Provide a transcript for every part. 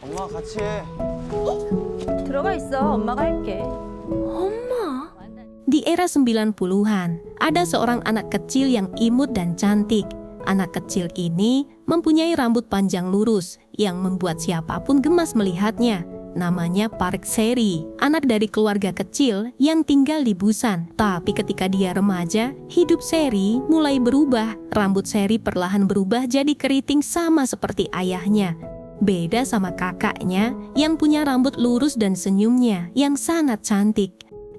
엄마 같이 해. 들어가 있어. 엄마가 할게. Di era 90-an, ada seorang anak kecil yang imut dan cantik. Anak kecil ini mempunyai rambut panjang lurus yang membuat siapapun gemas melihatnya. Namanya Park Seri, anak dari keluarga kecil yang tinggal di Busan. Tapi ketika dia remaja, hidup Seri mulai berubah. Rambut Seri perlahan berubah jadi keriting sama seperti ayahnya. Beda sama kakaknya yang punya rambut lurus dan senyumnya yang sangat cantik.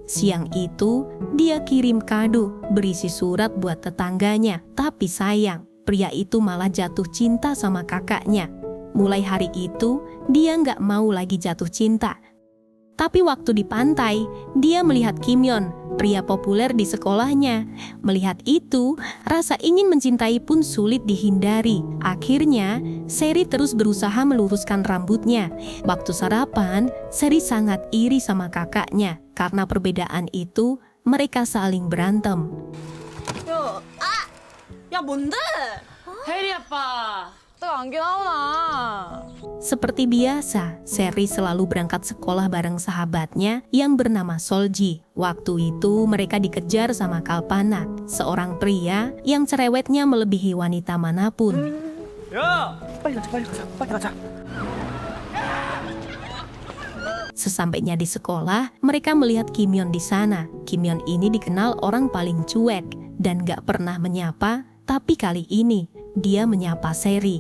Siang itu, dia kirim kado berisi surat buat tetangganya. Tapi sayang, pria itu malah jatuh cinta sama kakaknya. Mulai hari itu, dia nggak mau lagi jatuh cinta. Tapi waktu di pantai, dia melihat Kim Yeon, pria populer di sekolahnya. Melihat itu, rasa ingin mencintai pun sulit dihindari. Akhirnya, Seri terus berusaha meluruskan rambutnya. Waktu sarapan, Seri sangat iri sama kakaknya. Karena perbedaan itu, mereka saling berantem. 야, 뭔데? 혜리 아빠. 내가 안개 나오나? Seperti biasa, Seri selalu berangkat sekolah bareng sahabatnya yang bernama Solji. Waktu itu mereka dikejar sama Kalpanak, seorang pria yang cerewetnya melebihi wanita manapun. 야! 빨리 가자. 빨리 가자. Sesampainya di sekolah, mereka melihat Kim Yeon di sana. Kim Yeon ini dikenal orang paling cuek dan gak pernah menyapa, tapi kali ini dia menyapa Seri.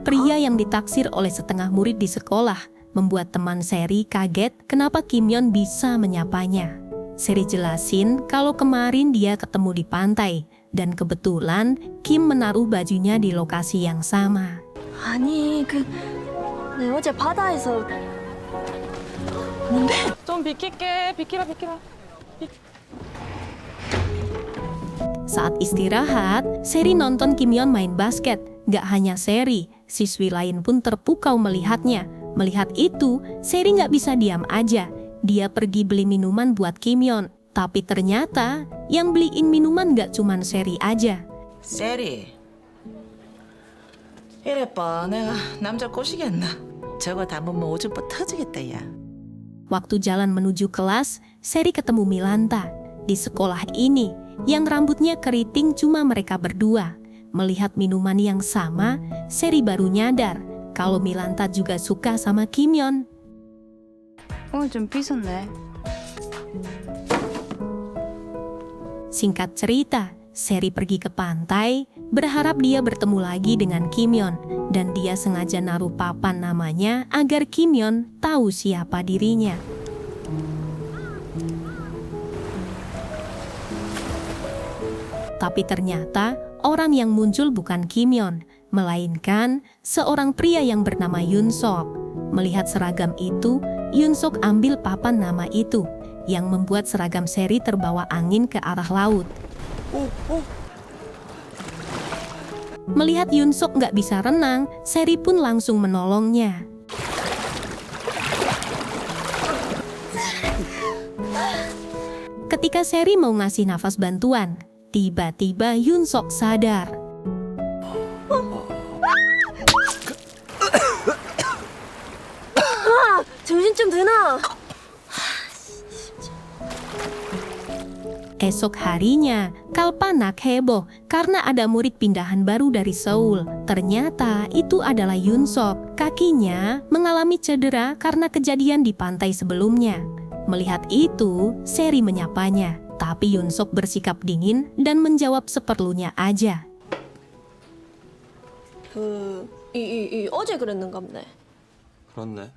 Pria yang ditaksir oleh setengah murid di sekolah membuat teman Seri kaget kenapa Kim Yeon bisa menyapanya. Seri jelasin kalau kemarin dia ketemu di pantai dan kebetulan Kim menaruh bajunya di lokasi yang sama. 아니, 내 어제 바다에서 좀 비킬게. 비키라. Saat istirahat, Seri nonton Kim Yeon main basket. Gak hanya Seri, siswi lain pun terpukau melihatnya. Melihat itu, Seri gak bisa diam aja. Dia pergi beli minuman buat Kim Yeon. Tapi ternyata yang beliin minuman gak cuman Seri aja. 세리, 이래봐 내가 남자 꼬시겠나? 저거 담으면 오줌 터지겠다 야. Waktu jalan menuju kelas, Seri ketemu Milanta. Di sekolah ini, yang rambutnya keriting cuma mereka berdua. Melihat minuman yang sama, Seri baru nyadar kalau Milanta juga suka sama Kim Yeon. 오늘 좀 삐졌네. Singkat cerita, Seri pergi ke pantai, berharap dia bertemu lagi dengan Kim Yeon, dan dia sengaja naruh papan namanya agar Kim Yeon tahu siapa dirinya. Tapi ternyata orang yang muncul bukan Kim Yeon, melainkan seorang pria yang bernama Yoon Sok. Melihat seragam itu, Yoon Sok ambil papan nama itu, yang membuat seragam Seri terbawa angin ke arah laut. Melihat Yoon Sok nggak bisa renang, Seri pun langsung menolongnya. Ketika Seri mau ngasih nafas bantuan, tiba-tiba Yoon Sok sadar. 정신 좀 드나? Esok harinya, Kalpanak heboh karena ada murid pindahan baru dari Seoul. Ternyata itu adalah Yoon Sok. Kakinya mengalami cedera karena kejadian di pantai sebelumnya. Melihat itu, Seri menyapanya. Tapi Yoon Sok bersikap dingin dan menjawab seperlunya aja. 어제 그랬는가 보네. 그렇네.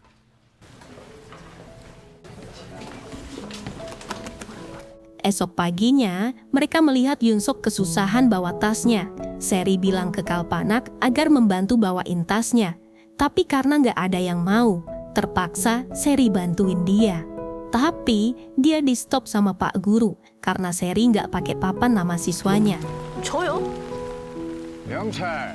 Esok paginya, mereka melihat Yoon Sok kesusahan bawa tasnya. Seri bilang ke Kalpanak agar membantu bawain tasnya. Tapi karena nggak ada yang mau, terpaksa Seri bantuin dia. Tapi dia di stop sama Pak Guru karena Seri nggak pakai papan nama siswanya. 저요? 명찰.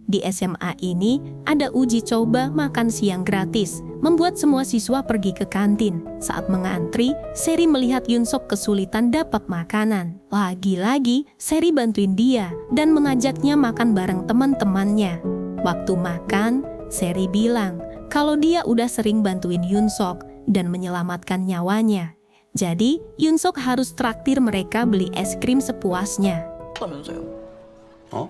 Di SMA ini ada uji coba makan siang gratis, membuat semua siswa pergi ke kantin. Saat mengantri, Seri melihat Yunsok kesulitan dapat makanan. Lagi-lagi, Seri bantuin dia dan mengajaknya makan bareng teman-temannya. Waktu makan, Seri bilang kalau dia udah sering bantuin Yunsok dan menyelamatkan nyawanya. Jadi, Yunsok harus traktir mereka beli es krim sepuasnya. 어?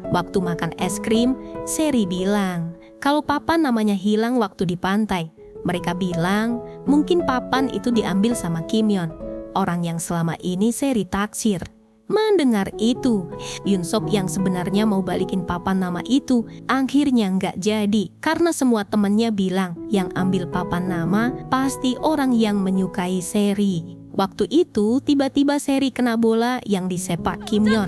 Waktu makan es krim, Seri bilang kalau papan namanya hilang waktu di pantai. Mereka bilang mungkin papan itu diambil sama Kimyon, orang yang selama ini Seri taksir. Mendengar itu, Yunsok yang sebenarnya mau balikin papan nama itu akhirnya nggak jadi karena semua temannya bilang yang ambil papan nama pasti orang yang menyukai Seri. Waktu itu tiba-tiba Seri kena bola yang disepak Kimyon.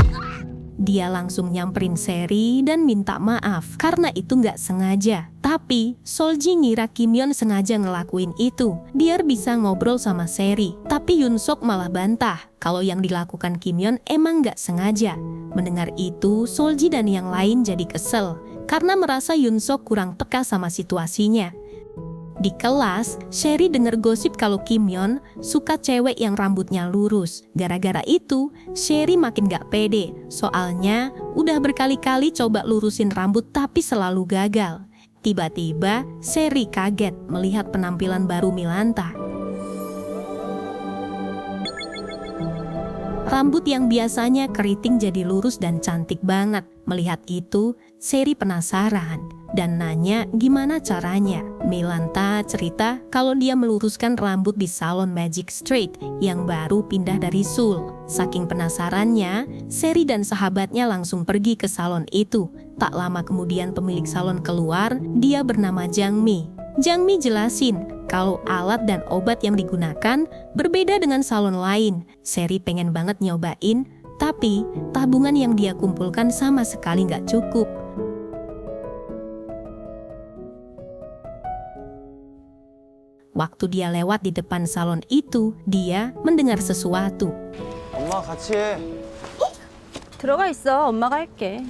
Dia langsung nyamperin Seri dan minta maaf karena itu nggak sengaja. Tapi Solji ngira Kimyon sengaja ngelakuin itu biar bisa ngobrol sama Seri. Tapi Yunsok malah bantah kalau yang dilakukan Kimyon emang nggak sengaja. Mendengar itu Solji dan yang lain jadi kesel karena merasa Yunsok kurang peka sama situasinya. Di kelas, Seri dengar gosip kalau Kimyon suka cewek yang rambutnya lurus. Gara-gara itu, Seri makin gak pede. Soalnya, udah berkali-kali coba lurusin rambut tapi selalu gagal. Tiba-tiba, Seri kaget melihat penampilan baru Milanta. Rambut yang biasanya keriting jadi lurus dan cantik banget. Melihat itu, Seri penasaran dan nanya gimana caranya. Milanta cerita kalau dia meluruskan rambut di salon Magic Street yang baru pindah dari Seoul. Saking penasarannya, Seri dan sahabatnya langsung pergi ke salon itu. Tak lama kemudian pemilik salon keluar, dia bernama Jangmi. Jangmi jelasin kalau alat dan obat yang digunakan berbeda dengan salon lain. Seri pengen banget nyobain, tapi tabungan yang dia kumpulkan sama sekali nggak cukup. Waktu dia lewat di depan salon itu, dia mendengar sesuatu. 엄마 같이 해. 들어가 있어. 엄마가 할게.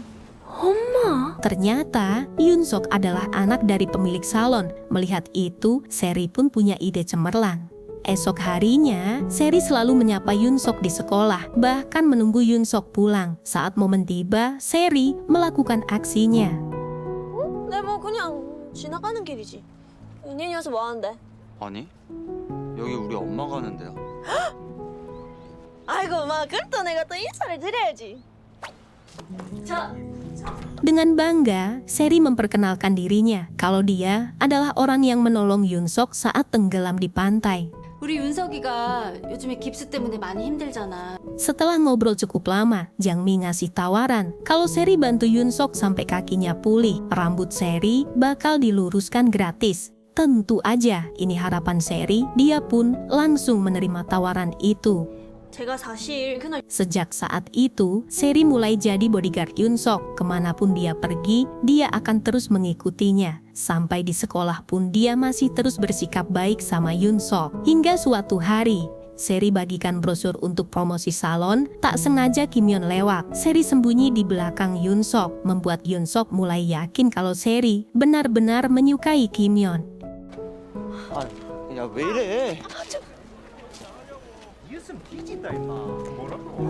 엄마? Ternyata Yunsok adalah anak dari pemilik salon. Melihat itu, Seri pun punya ide cemerlang. Esok harinya, Seri selalu menyapa Yunsok di sekolah, bahkan menunggu Yunsok pulang. Saat momen tiba, Seri melakukan aksinya. 네, 뭐 그냥 지나가는 길이지. 은연이 와서 뭐 하는데? 아니, 여기 우리 엄마 가는 데야. 아이고, 엄마, 그럼 또 내가 또 인사를 드려야지. 자. Dengan bangga, Seri memperkenalkan dirinya kalau dia adalah orang yang menolong Yunsok saat tenggelam di pantai. 우리 윤석이가 요즘에 깁스 때문에 많이 힘들잖아. Setelah ngobrol cukup lama, Jangmi ngasih tawaran kalau Seri bantu Yunsok sampai kakinya pulih, rambut Seri bakal diluruskan gratis. Tentu aja ini harapan Seri, dia pun langsung menerima tawaran itu. 제가 사실 그날 Sejak saat itu, Seri mulai jadi bodyguard Yunsok. Kemanapun dia pergi, dia akan terus mengikutinya. Sampai di sekolah pun dia masih terus bersikap baik sama Yunsok. Hingga suatu hari, Seri bagikan brosur untuk promosi salon, tak sengaja Kimyon lewat. Seri sembunyi di belakang Yunsok, membuat Yunsok mulai yakin kalau Seri benar-benar menyukai Kimyon. 아, 야, 왜 이래?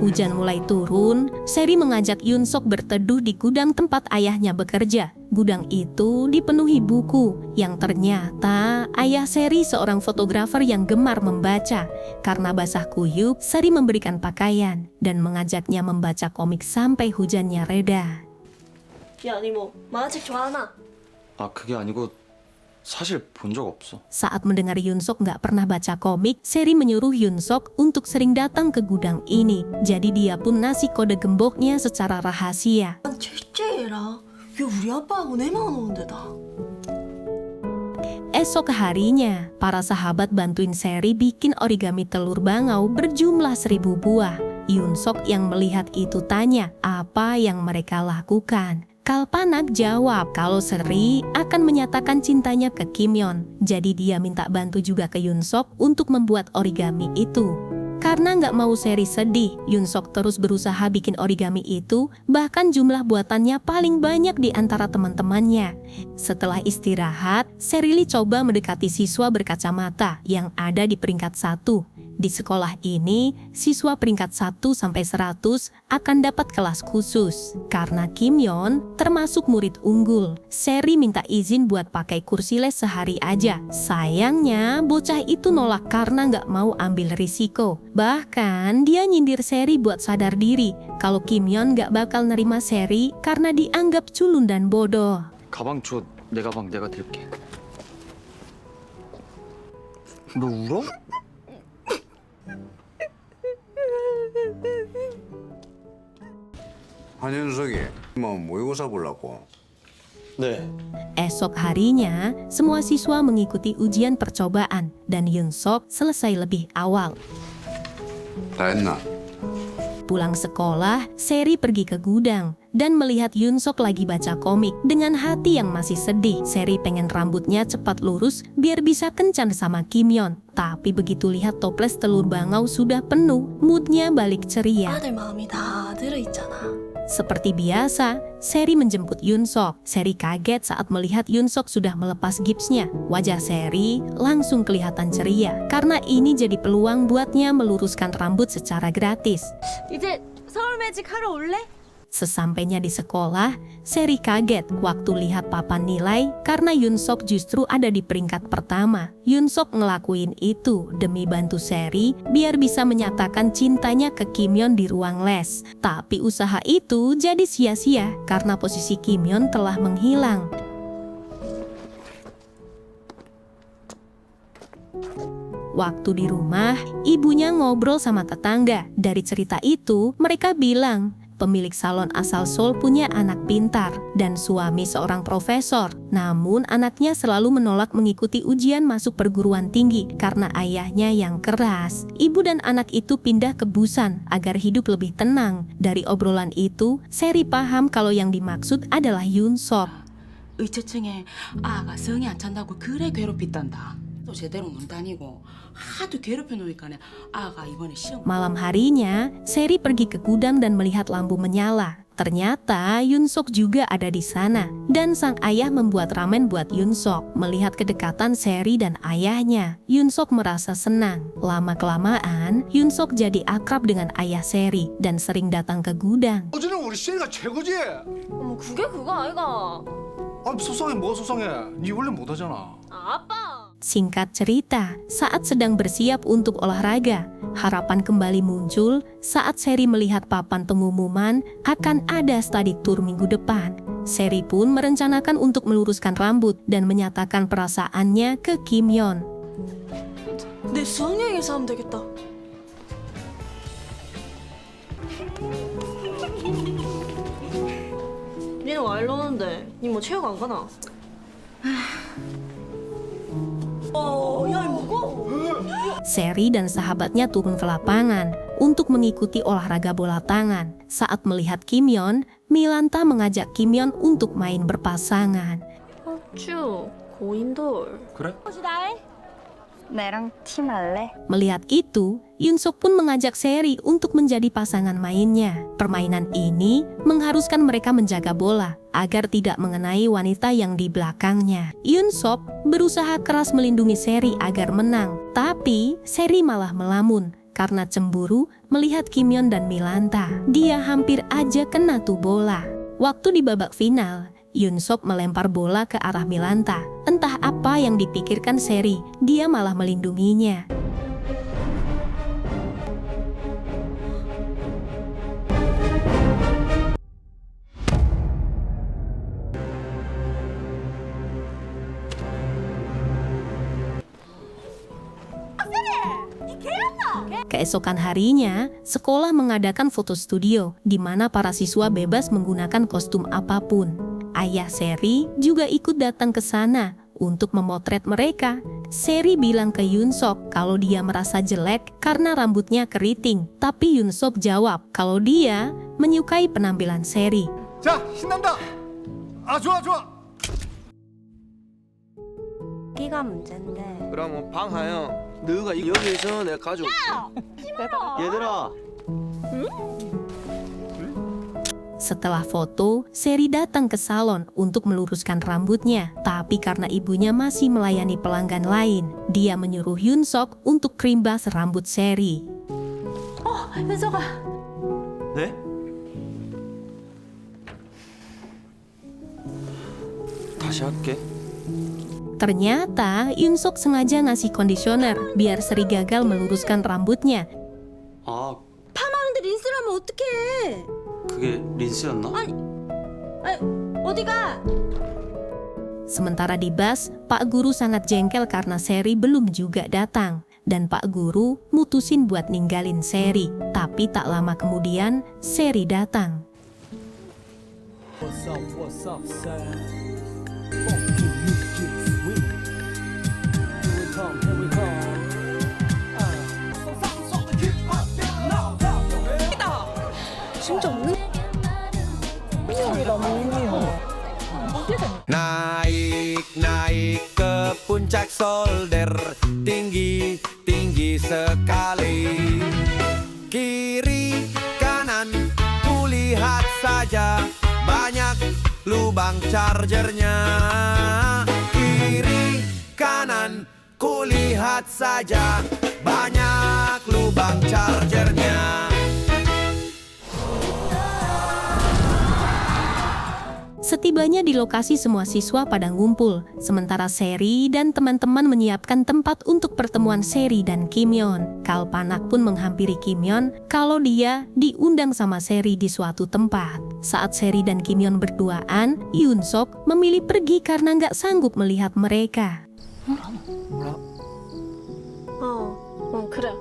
Hujan mulai turun, Seri mengajak Yunsok berteduh di gudang tempat ayahnya bekerja. Gudang itu dipenuhi buku, yang ternyata ayah Seri seorang fotografer yang gemar membaca. Karena basah kuyup, Seri memberikan pakaian dan mengajaknya membaca komik sampai hujannya reda. 야, 니 뭐 만화책 좋아하나? 아, 그게 아니고 사실 본 적 없어. Saat mendengar Yunsok nggak pernah baca komik, Seri menyuruh Yunsok untuk sering datang ke gudang ini. Jadi dia pun ngasih kode gemboknya secara rahasia. 둘째라. 야, 우리 아빠하고 내만 오는 데다. Esok harinya, para sahabat bantuin Seri bikin origami telur bangau berjumlah 1000 buah. Yunsok yang melihat itu tanya apa yang mereka lakukan. Kalpanak jawab kalau Seri akan menyatakan cintanya ke Kimyon. Jadi dia minta bantu juga ke Yunsok untuk membuat origami itu. Karena nggak mau Seri sedih, Yoon Sok terus berusaha bikin origami itu, bahkan jumlah buatannya paling banyak di antara teman-temannya. Setelah istirahat, Serili coba mendekati siswa berkacamata yang ada di peringkat 1. Di sekolah ini, siswa peringkat 1 sampai 100 akan dapat kelas khusus. Karena Kim Yeon termasuk murid unggul, Seri minta izin buat pakai kursi les sehari aja. Sayangnya, bocah itu nolak karena nggak mau ambil risiko. Bahkan, dia nyindir Seri buat sadar diri kalau Kim Yeon nggak bakal nerima Seri karena dianggap culun dan bodoh. 가방 줘. 내 가방 내가 들게. 너 울어? 한현석이 뭐 모의고사 보려고? 네. Esok harinya, semua siswa mengikuti ujian percobaan dan Yoon Sok selesai lebih awal. 다 했나? Pulang sekolah, Seri pergi ke gudang dan melihat Yoon Sok lagi baca komik. Dengan hati yang masih sedih, Seri pengen rambutnya cepat lurus biar bisa kencan sama Kim Yeon. Tapi begitu lihat toples telur bangau sudah penuh, moodnya balik ceria. 아들 마음이 다 들어있잖아. Seperti biasa, Seri menjemput Yoon Sok. Seri kaget saat melihat Yoon Sok sudah melepas gipsnya. Wajah Seri langsung kelihatan ceria karena ini jadi peluang buatnya meluruskan rambut secara gratis. 이제 서울 매직 하러 올래? Sesampainya di sekolah, Seri kaget waktu lihat papan nilai karena Yoon Sok justru ada di peringkat pertama. Yoon Sok ngelakuin itu demi bantu Seri biar bisa menyatakan cintanya ke Kim Yeon di ruang les. Tapi usaha itu jadi sia-sia karena posisi Kim Yeon telah menghilang. Waktu di rumah, ibunya ngobrol sama tetangga. Dari cerita itu, mereka bilang pemilik salon asal Seoul punya anak pintar dan suami seorang profesor. Namun anaknya selalu menolak mengikuti ujian masuk perguruan tinggi karena ayahnya yang keras. Ibu dan anak itu pindah ke Busan agar hidup lebih tenang. Dari obrolan itu, Seri paham kalau yang dimaksud adalah Yoon Sok. 의처증에 아가 성이 안 찬다고 그래 괴롭혔단다. 또 제대로 못 다니고 하도 괴롭혀 놓으니까 아가 이번에 시험 Malam harinya, Seri pergi ke gudang dan melihat lampu menyala. Ternyata Yoon Sok juga ada di sana. Dan sang ayah membuat ramen buat Yoon Sok. Melihat kedekatan Seri dan ayahnya, Yoon Sok merasa senang. Lama-kelamaan, Yoon Sok jadi akrab dengan ayah Seri dan sering datang ke gudang. 어제는 우리 시애가 최고지. 어머 그게 그거 아이가. 아 소송해 뭐 소송해. 니 원래 못하잖아. 아빠. Singkat cerita, saat sedang bersiap untuk olahraga, harapan kembali muncul saat Seri melihat papan pengumuman akan ada study tour minggu depan. Seri pun merencanakan untuk meluruskan rambut dan menyatakan perasaannya ke Kim Yeon. 내 수학여행에서 하면 되겠다. 니는 와일로 오는데 니 뭐 체육 안 가나? 야 이거 Seri dan sahabatnya turun ke lapangan untuk mengikuti olahraga bola tangan. Saat melihat Kim Yeon, Milanta mengajak Kim Yeon untuk main berpasangan. 쭈 고인돌. 그래? 나랑 팀 할래? Melihat itu, Yoon Sok pun mengajak Seri untuk menjadi pasangan mainnya. Permainan ini mengharuskan mereka menjaga bola agar tidak mengenai wanita yang di belakangnya. Yoon Sok berusaha keras melindungi Seri agar menang, tapi Seri malah melamun karena cemburu melihat Kim Yeon dan Milanta. Dia hampir aja kena tuh bola. Waktu di babak final, Yoon Sok melempar bola ke arah Milanta. Entah apa yang dipikirkan Seri, dia malah melindunginya. Keesokan harinya, sekolah mengadakan foto studio di mana para siswa bebas menggunakan kostum apapun. Ayah Seri juga ikut datang ke sana untuk memotret mereka. Seri bilang ke Yoon Sok kalau dia merasa jelek karena rambutnya keriting. Tapi Yoon Sok jawab kalau dia menyukai penampilan Seri. 자 신난다. 아 좋아 좋아. 끼가 문제인데 그럼 방하영 너가 여기서 내 가족. 얘들아. Setelah foto, Seri datang ke salon untuk meluruskan rambutnya. Tapi karena ibunya masih melayani pelanggan lain, dia menyuruh Yoon Sok untuk krimbas rambut Seri. 현석아. 네? 다시 할게. Ternyata Yoon Sok sengaja ngasih kondisioner biar Seri gagal meluruskan rambutnya. 아, 파마하는데 린스를 하면 어떡해? 그게 린스였나? 아니, 어디가? Sementara di bus, Pak Guru sangat jengkel karena Seri belum juga datang. Dan Pak Guru mutusin buat ninggalin Seri. Tapi tak lama kemudian, Seri datang. 진짜 없는? Naik ke puncak solder, tinggi sekali. Kiri kanan kulihat saja, banyak lubang chargernya. Kiri kanan kulihat saja, banyak lubang chargernya. Setibanya di lokasi, semua siswa pada ngumpul, sementara Seri dan teman-teman menyiapkan tempat untuk pertemuan Seri dan Kim Yeon. Kal Panak pun menghampiri Kim Yeon kalau dia diundang sama Seri di suatu tempat. Saat Seri dan Kim Yeon berduaan, Yoon Sok memilih pergi karena nggak sanggup melihat mereka. 그래.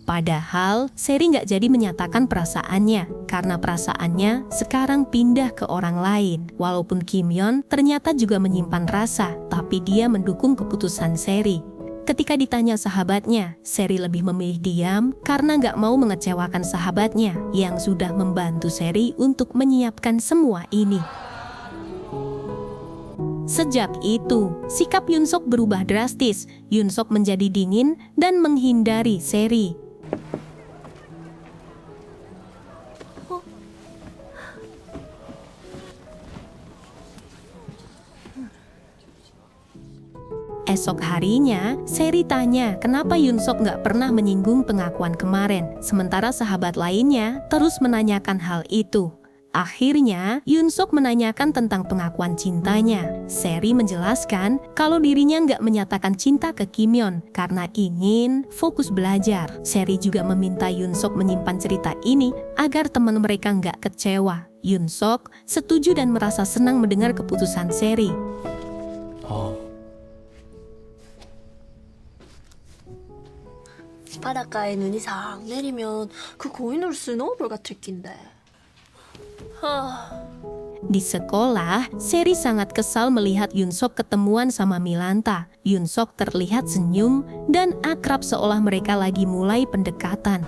Padahal Seri nggak jadi menyatakan perasaannya karena perasaannya sekarang pindah ke orang lain. Walaupun Kim Yeon ternyata juga menyimpan rasa, tapi dia mendukung keputusan Seri. Ketika ditanya sahabatnya, Seri lebih memilih diam karena nggak mau mengecewakan sahabatnya yang sudah membantu Seri untuk menyiapkan semua ini. Sejak itu, sikap Yoon Sok berubah drastis. Yoon Sok menjadi dingin dan menghindari Seri. Esok harinya, Seri tanya kenapa Yoon Sok nggak pernah menyinggung pengakuan kemarin, sementara sahabat lainnya terus menanyakan hal itu. Akhirnya, Yoon Sok menanyakan tentang pengakuan cintanya. Seri menjelaskan kalau dirinya nggak menyatakan cinta ke Kim Yeon karena ingin fokus belajar. Seri juga meminta Yoon Sok menyimpan cerita ini agar teman mereka nggak kecewa. Yoon Sok setuju dan merasa senang mendengar keputusan Seri. 바닷가에 눈이 싹 내리면 그 고인으로 스노우볼 같을 낀데. Di sekolah, Seri sangat kesal melihat Yoon Sok ketemuan sama Milanta. Yoon Sok terlihat senyum dan akrab seolah mereka lagi mulai pendekatan.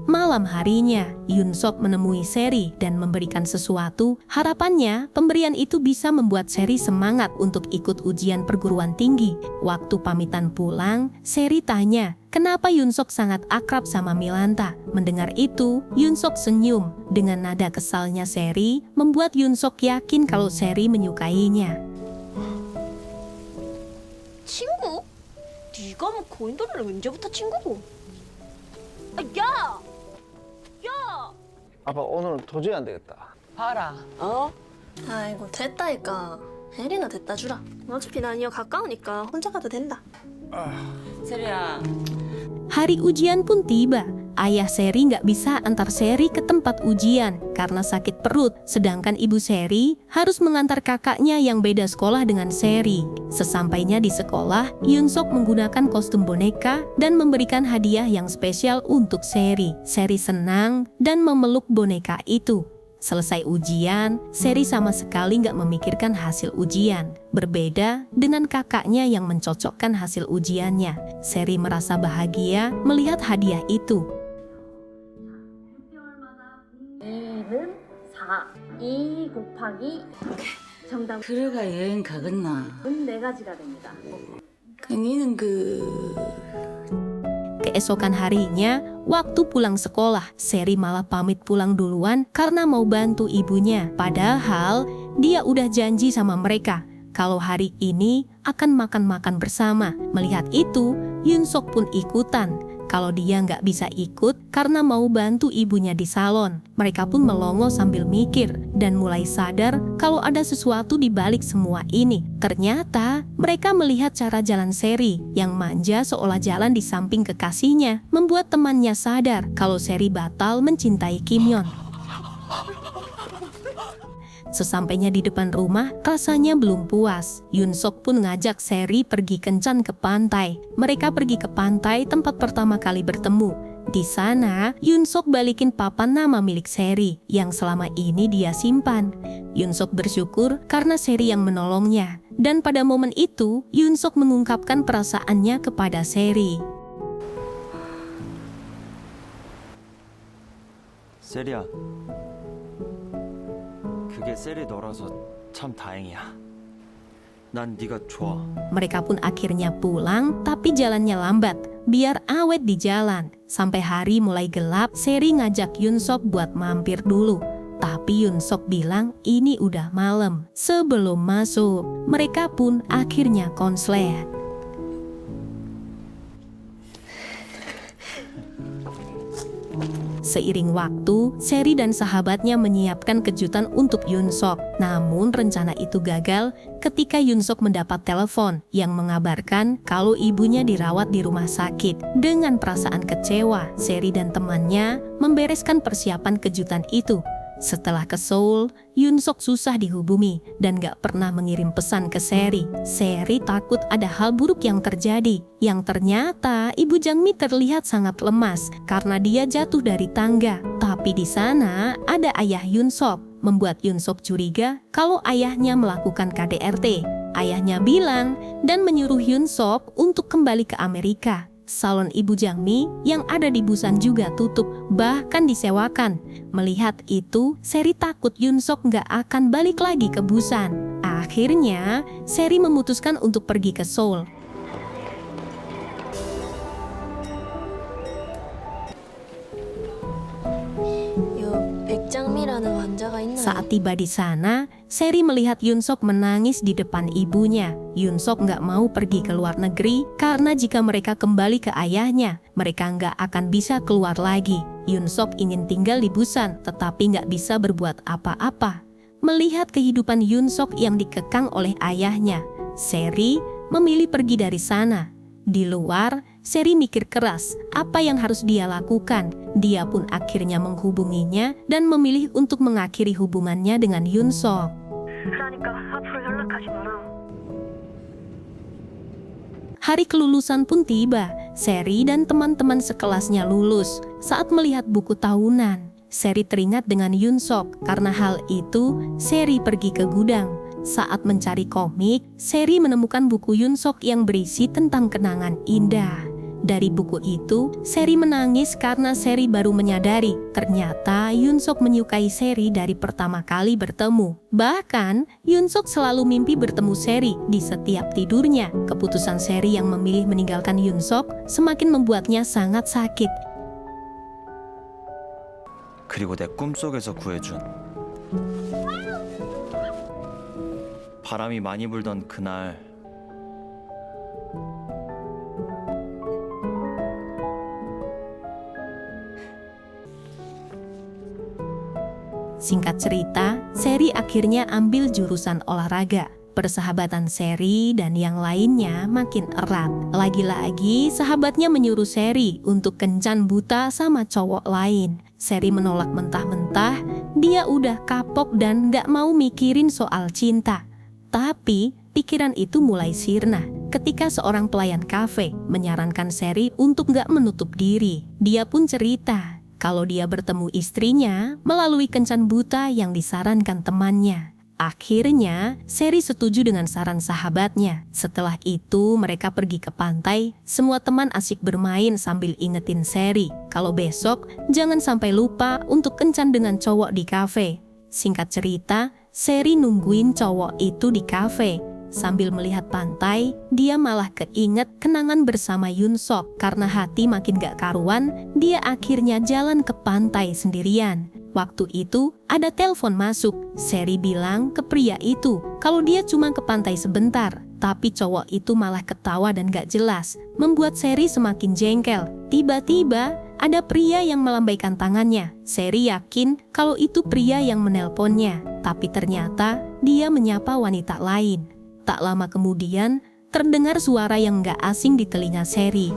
Malam harinya, Yoon Sok menemui Seri dan memberikan sesuatu. Harapannya, pemberian itu bisa membuat Seri semangat untuk ikut ujian perguruan tinggi. Waktu pamitan pulang, Seri tanya, kenapa Yoon Sok sangat akrab sama Milanta? Mendengar itu, Yoon Sok senyum. Dengan nada kesalnya Seri, membuat Yoon Sok yakin kalau Seri menyukainya. 친구? 네가 뭐 고인돌이를 언제부터 친구고? 야! 야! 아빠 오늘 도저히 안 되겠다. 봐라. 아이고 됐다니까. 혜리나 됐다 주라. 어차피 난 이거 가까우니까 혼자 가도 된다. 세리야. Hari ujian pun tiba. Ayah Seri nggak bisa antar Seri ke tempat ujian karena sakit perut, sedangkan ibu Seri harus mengantar kakaknya yang beda sekolah dengan Seri. Sesampainya di sekolah, Yoon Sok menggunakan kostum boneka dan memberikan hadiah yang spesial untuk Seri. Seri senang dan memeluk boneka itu. Selesai ujian, Seri sama sekali nggak memikirkan hasil ujian. Berbeda dengan kakaknya yang mencocokkan hasil ujiannya. Seri merasa bahagia melihat hadiah itu. 2는 4. 2 곱하기 그래가 여행 가겠나? 네 가지가 됩니다. 니는 Keesokan harinya, waktu pulang sekolah, Seri malah pamit pulang duluan karena mau bantu ibunya. Padahal dia udah janji sama mereka kalau hari ini akan makan-makan bersama. Melihat itu, Yun Sok pun ikutan. Kalau dia nggak bisa ikut karena mau bantu ibunya di salon. Mereka pun melongo sambil mikir dan mulai sadar kalau ada sesuatu di balik semua ini. Ternyata mereka melihat cara jalan Seri yang manja seolah jalan di samping kekasihnya, membuat temannya sadar kalau Seri batal mencintai Kim Yeon. Sesampainya di depan rumah, rasanya belum puas. Yun Sok pun ngajak Seri pergi kencan ke pantai. Mereka pergi ke pantai tempat pertama kali bertemu. Di sana, Yun Sok balikin papan nama milik Seri yang selama ini dia simpan. Yun Sok bersyukur karena Seri yang menolongnya. Dan pada momen itu, Yun Sok mengungkapkan perasaannya kepada Seri. 세리야, 그게 세리 너라서 참 다행이야. 난 네가 좋아. Mereka pun akhirnya pulang, tapi jalannya lambat, biar awet di jalan. Sampai hari mulai gelap, Seri ngajak Yun Sok buat mampir dulu. Tapi Yun Sok bilang ini udah malam. Sebelum masuk, mereka pun akhirnya konslet. Seiring waktu, Seri dan sahabatnya menyiapkan kejutan untuk Yun Sok. Namun rencana itu gagal ketika Yun Sok mendapat telepon yang mengabarkan kalau ibunya dirawat di rumah sakit. Dengan perasaan kecewa, Seri dan temannya membereskan persiapan kejutan itu. Setelah ke Seoul, Yun Sok susah dihubungi dan gak pernah mengirim pesan ke Seri. Seri takut ada hal buruk yang terjadi. Yang ternyata Ibu Jangmi terlihat sangat lemas karena dia jatuh dari tangga. Tapi di sana ada ayah Yun Sok, membuat Yun Sok curiga kalau ayahnya melakukan KDRT. Ayahnya bilang dan menyuruh Yun Sok untuk kembali ke Amerika. Salon Ibu Jangmi yang ada di Busan juga tutup, bahkan disewakan. Melihat itu, Seri takut Yun Sok nggak akan balik lagi ke Busan. Akhirnya, Seri memutuskan untuk pergi ke Seoul. Saat tiba di sana, Seri melihat Yun Sok menangis di depan ibunya. Yun Sok nggak mau pergi ke luar negeri karena jika mereka kembali ke ayahnya, mereka nggak akan bisa keluar lagi. Yun Sok ingin tinggal di Busan, tetapi nggak bisa berbuat apa-apa. Melihat kehidupan Yun Sok yang dikekang oleh ayahnya, Seri memilih pergi dari sana. Di luar, Seri mikir keras apa yang harus dia lakukan. Dia pun akhirnya menghubunginya dan memilih untuk mengakhiri hubungannya dengan Yun Sok. Hari kelulusan pun tiba. Seri dan teman-teman sekelasnya lulus. Saat melihat buku tahunan, Seri teringat dengan Yun Sok. Karena hal itu, Seri pergi ke gudang. Saat mencari komik, Seri menemukan buku Yun Sok yang berisi tentang kenangan indah. Dari buku itu, Seri menangis karena Seri baru menyadari ternyata Yun Sok menyukai Seri dari pertama kali bertemu. Bahkan, Yun Sok selalu mimpi bertemu Seri di setiap tidurnya. Keputusan Seri yang memilih meninggalkan Yun Sok semakin membuatnya sangat sakit. 그리고 내 꿈속에서 구해준 바람이 많이 불던 그날 Singkat cerita, Seri akhirnya ambil jurusan olahraga. Persahabatan Seri dan yang lainnya makin erat. Lagi-lagi sahabatnya menyuruh Seri untuk kencan buta sama cowok lain. Seri menolak mentah-mentah, dia udah kapok dan gak mau mikirin soal cinta. Tapi pikiran itu mulai sirna ketika seorang pelayan kafe menyarankan Seri untuk gak menutup diri. Dia pun cerita kalau dia bertemu istrinya melalui kencan buta yang disarankan temannya. Akhirnya, Seri setuju dengan saran sahabatnya. Setelah itu, mereka pergi ke pantai. Semua teman asik bermain sambil ingetin Seri kalau besok jangan sampai lupa untuk kencan dengan cowok di kafe. Singkat cerita, Seri nungguin cowok itu di kafe. Sambil melihat pantai, dia malah keinget kenangan bersama Yoon Sok. Karena hati makin gak karuan, dia akhirnya jalan ke pantai sendirian. Waktu itu, ada telepon masuk. Seri bilang ke pria itu kalau dia cuma ke pantai sebentar. Tapi cowok itu malah ketawa dan gak jelas, membuat Seri semakin jengkel. Tiba-tiba, ada pria yang melambaikan tangannya. Seri yakin kalau itu pria yang menelponnya. Tapi ternyata, dia menyapa wanita lain. Tak lama kemudian, terdengar suara yang gak asing di telinga Seri.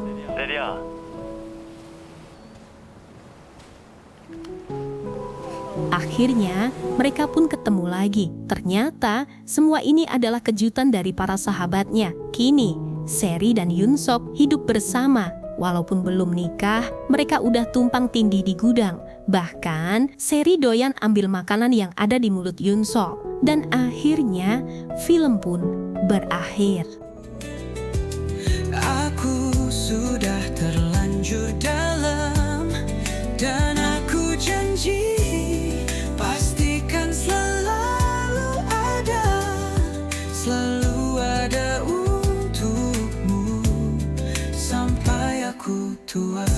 Akhirnya, mereka pun ketemu lagi. Ternyata, semua ini adalah kejutan dari para sahabatnya. Kini, Seri dan Yoon Sok hidup bersama. Walaupun belum nikah, mereka udah tumpang tindih di gudang. Bahkan, Seri doyan ambil makanan yang ada di mulut Yoon Sok. Dan akhirnya, film pun berakhir. Aku sudah terlanjur dalam, dan aku janji pastikan selalu ada untukmu sampai aku tua.